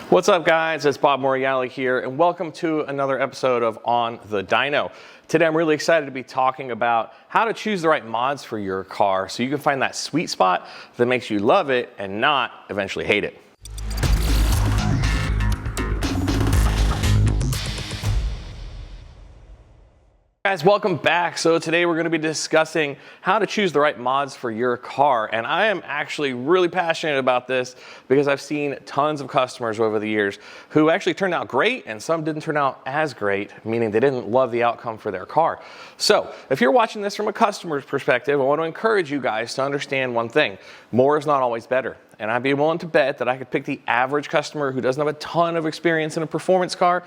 What's up, guys? It's Bob Morreale here, and welcome to another episode of On the Dyno. Today, I'm really excited to be talking about how to choose the right mods for your car so you can find that sweet spot that makes you love it and not eventually hate it. Guys, welcome back. So today we're going to be discussing how to choose the right mods for your car. And I am actually really passionate about this because I've seen tons of customers over the years who actually turned out great and some didn't turn out as great, meaning they didn't love the outcome for their car. So if you're watching this from a customer's perspective, I want to encourage you guys to understand one thing. More is not always better. And I'd be willing to bet that I could pick the average customer who doesn't have a ton of experience in a performance car.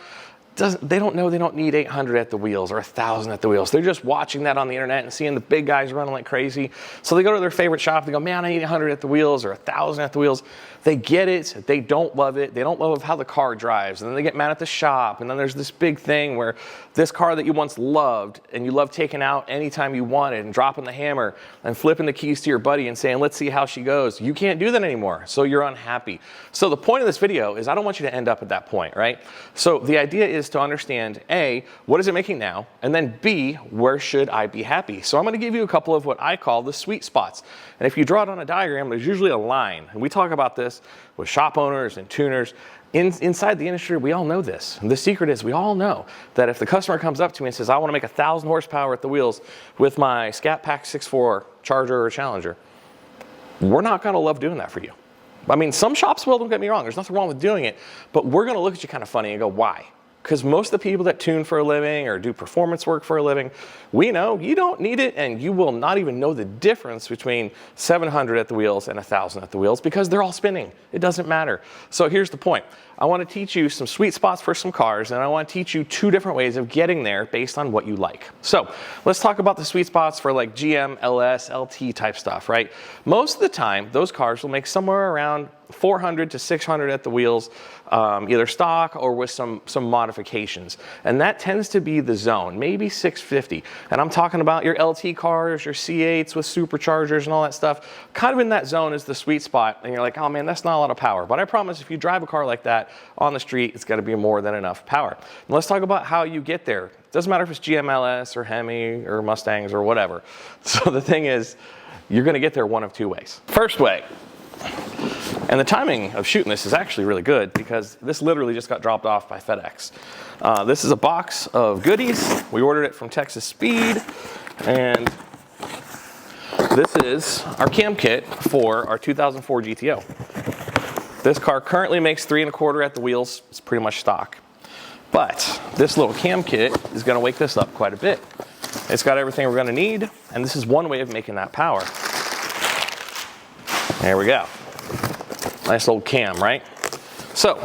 They don't know they don't need 800 at the wheels or 1,000 at the wheels. They're just watching that on the internet and seeing the big guys running like crazy. So they go to their favorite shop, they go, man, I need 800 at the wheels or 1,000 at the wheels. They get it, they don't love it, they don't love how the car drives, and then they get mad at the shop, and then there's this big thing where this car that you once loved and you loved taking out anytime you wanted and dropping the hammer and flipping the keys to your buddy and saying, let's see how she goes. You can't do that anymore, so you're unhappy. So the point of this video is I don't want you to end up at that point, right? So the idea is to understand, A, what is it making now? And then B, where should I be happy? So I'm gonna give you a couple of what I call the sweet spots. And if you draw it on a diagram, there's usually a line. And we talk about this with shop owners and tuners. Inside the industry, we all know this. And the secret is we all know that if the customer comes up to me and says, I want to make 1,000 horsepower at the wheels with my Scat Pack 6.4 Charger or Challenger, we're not going to love doing that for you. I mean, some shops will, don't get me wrong. There's nothing wrong with doing it. But we're going to look at you kind of funny and go, why? Because most of the people that tune for a living or do performance work for a living, we know you don't need it, and you will not even know the difference between 700 at the wheels and 1,000 at the wheels because they're all spinning. It doesn't matter. So here's the point. I want to teach you some sweet spots for some cars, and I want to teach you two different ways of getting there based on what you like. So let's talk about the sweet spots for like GM, LS, LT type stuff, right? Most of the time, those cars will make somewhere around 400 to 600 at the wheels, either stock or with some modifications. And that tends to be the zone, maybe 650. And I'm talking about your LT cars, your C8s with superchargers and all that stuff. Kind of in that zone is the sweet spot. And you're like, oh man, that's not a lot of power. But I promise if you drive a car like that on the street, it's gonna be more than enough power. And let's talk about how you get there. It doesn't matter if it's GMLS or Hemi or Mustangs or whatever. So the thing is, you're gonna get there one of two ways. First way, and the timing of shooting this is actually really good because this literally just got dropped off by FedEx. This is a box of goodies. We ordered it from Texas Speed, and this is our cam kit for our 2004 GTO. This car currently makes 3 1/4 at the wheels. It's pretty much stock. But this little cam kit is gonna wake this up quite a bit. It's got everything we're gonna need, and this is one way of making that power. There we go. Nice little cam, right? So,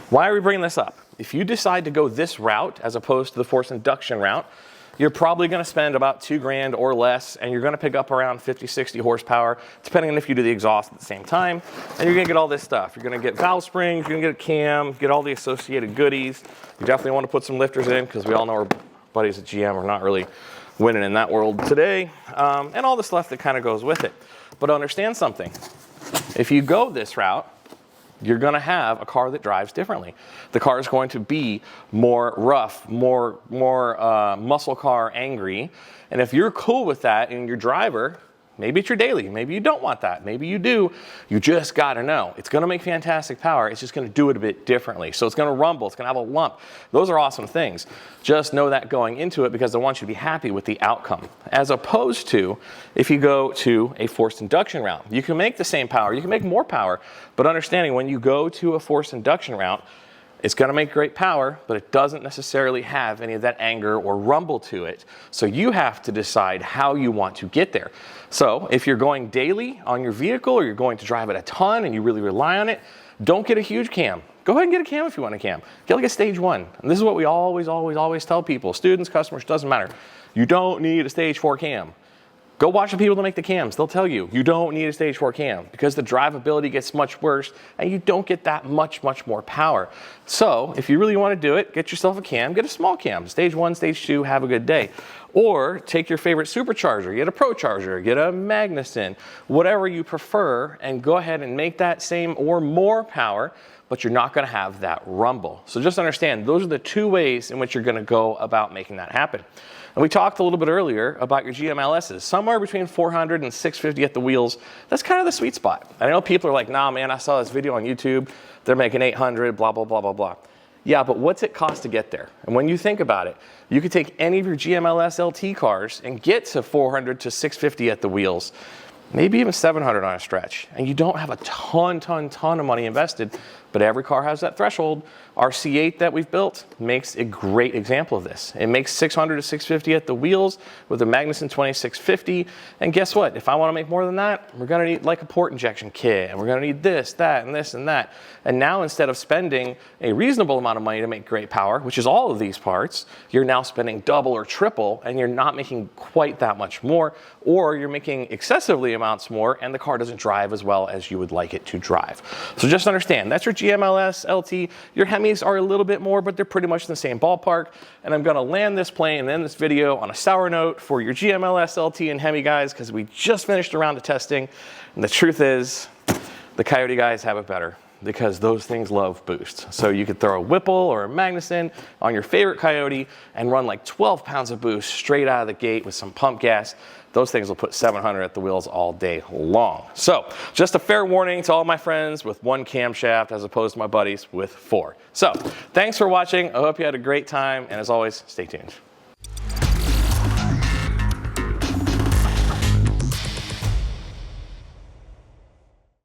why are we bringing this up? If you decide to go this route as opposed to the forced induction route, you're probably gonna spend about $2,000 or less, and you're gonna pick up around 50, 60 horsepower, depending on if you do the exhaust at the same time. And you're gonna get all this stuff. You're gonna get valve springs, you're gonna get a cam, get all the associated goodies. You definitely wanna put some lifters in, because we all know our buddies at GM are not really winning in that world today, and all the stuff that kind of goes with it. But understand something. If you go this route, you're gonna have a car that drives differently. The car is going to be more rough, more muscle car angry. And if you're cool with that and your driver, maybe it's your daily, maybe you don't want that, maybe you do, you just gotta know. It's gonna make fantastic power, it's just gonna do it a bit differently. So it's gonna rumble, it's gonna have a lump. Those are awesome things. Just know that going into it because I want you to be happy with the outcome. As opposed to if you go to a forced induction route. You can make the same power, you can make more power, but understanding when you go to a forced induction route, it's gonna make great power, but it doesn't necessarily have any of that anger or rumble to it. So you have to decide how you want to get there. So if you're going daily on your vehicle or you're going to drive it a ton and you really rely on it, don't get a huge cam. Go ahead and get a cam if you want a cam. Get like a stage 1. And this is what we always tell people, students, customers, doesn't matter. You don't need a stage 4 cam. Go watch the people that make the cams. They'll tell you, you don't need a stage 4 cam because the drivability gets much worse and you don't get that much more power. So if you really want to do it, get yourself a cam, get a small cam. Stage 1, stage 2, have a good day. Or take your favorite supercharger, get a Pro Charger, get a Magnuson, whatever you prefer, and go ahead and make that same or more power, but you're not gonna have that rumble. So just understand, those are the two ways in which you're gonna go about making that happen. And we talked a little bit earlier about your GMLSs, somewhere between 400 and 650 at the wheels. That's kind of the sweet spot. I know people are like, nah, man, I saw this video on YouTube. They're making 800, blah, blah, blah, blah, blah. Yeah, but what's it cost to get there? And when you think about it, you could take any of your GMLS LT cars and get to 400 to 650 at the wheels, maybe even 700 on a stretch. And you don't have a ton of money invested, but every car has that threshold. Our C8 that we've built makes a great example of this. It makes 600 to 650 at the wheels with a Magnuson 2650. And guess what? If I want to make more than that, we're going to need like a port injection kit, and we're going to need this, that, and this, and that. And now instead of spending a reasonable amount of money to make great power, which is all of these parts, you're now spending double or triple, and you're not making quite that much more, or you're making excessively amounts more, and the car doesn't drive as well as you would like it to drive. So just understand, that's your GMLS LT. Your Hemis are a little bit more, but they're pretty much in the same ballpark. And I'm going to land this plane and end this video on a sour note for your GMLS LT and Hemi guys, because we just finished a round of testing. And the truth is, the Coyote guys have it better, because those things love boost. So you could throw a Whipple or a Magnuson on your favorite Coyote and run like 12 pounds of boost straight out of the gate with some pump gas. Those things will put 700 at the wheels all day long. So just a fair warning to all my friends with one camshaft as opposed to my buddies with 4. So thanks for watching. I hope you had a great time. And as always, stay tuned.